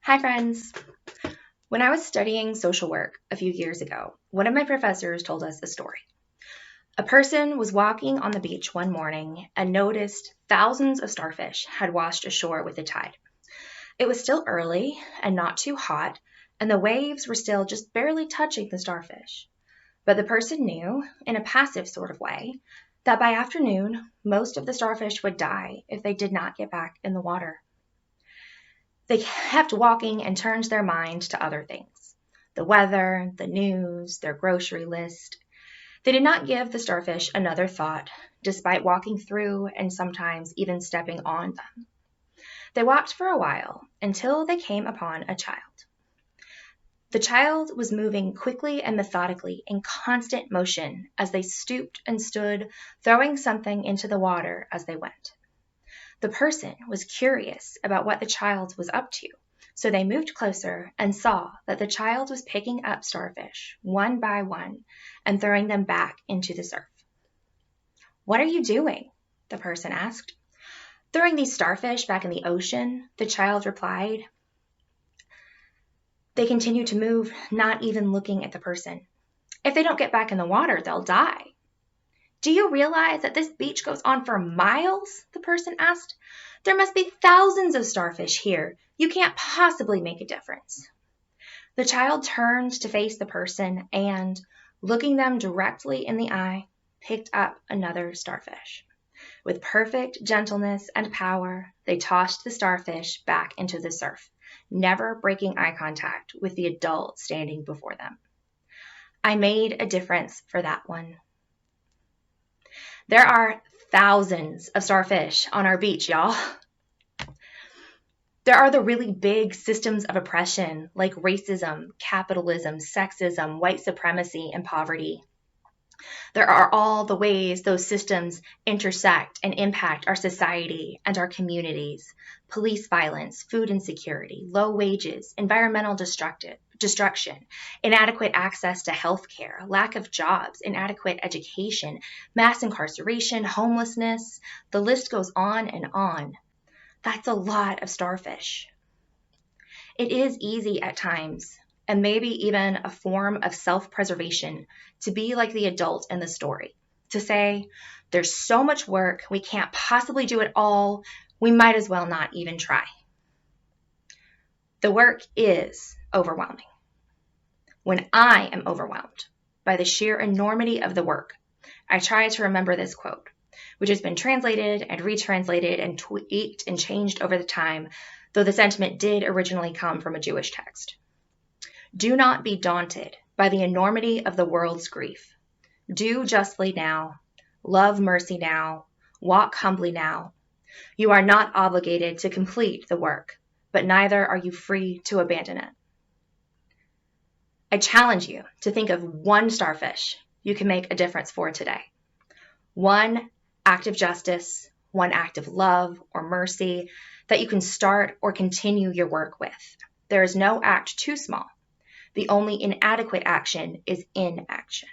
Hi, friends. When I was studying social work a few years ago, one of my professors told us a story. A person was walking on the beach one morning and noticed thousands of starfish had washed ashore with the tide. It was still early and not too hot, and the waves were still just barely touching the starfish. But the person knew, in a passive sort of way, that by afternoon, most of the starfish would die if they did not get back in the water. They kept walking and turned their mind to other things: the weather, the news, their grocery list. They did not give the starfish another thought, despite walking through and sometimes even stepping on them. They walked for a while until they came upon a child. The child was moving quickly and methodically in constant motion as they stooped and stood, throwing something into the water as they went. The person was curious about what the child was up to, so they moved closer and saw that the child was picking up starfish one by one and throwing them back into the surf. "What are you doing?" the person asked. "Throwing these starfish back in the ocean," the child replied. They continued to move, not even looking at the person. "If they don't get back in the water, they'll die." "Do you realize that this beach goes on for miles?" the person asked. "There must be thousands of starfish here. You can't possibly make a difference." The child turned to face the person and, looking them directly in the eye, picked up another starfish. With perfect gentleness and power, they tossed the starfish back into the surf, never breaking eye contact with the adult standing before them. I made a difference for that one. There are thousands of starfish on our beach, y'all. There are the really big systems of oppression like racism, capitalism, sexism, white supremacy, and poverty. There are all the ways those systems intersect and impact our society and our communities: police violence, food insecurity, low wages, environmental destruction, inadequate access to health care, lack of jobs, inadequate education, mass incarceration, homelessness. The list goes on and on. That's a lot of starfish. It is easy at times, and maybe even a form of self-preservation, to be like the adult in the story, to say, "There's so much work, we can't possibly do it all, we might as well not even try." The work is overwhelming. When I am overwhelmed by the sheer enormity of the work, I try to remember this quote, which has been translated and retranslated and tweaked and changed over the time, though the sentiment did originally come from a Jewish text. "Do not be daunted by the enormity of the world's grief. Do justly now, love mercy now, walk humbly now. You are not obligated to complete the work, but neither are you free to abandon it." I challenge you to think of one starfish you can make a difference for today. One act of justice, one act of love or mercy that you can start or continue your work with. There is no act too small. The only inadequate action is inaction.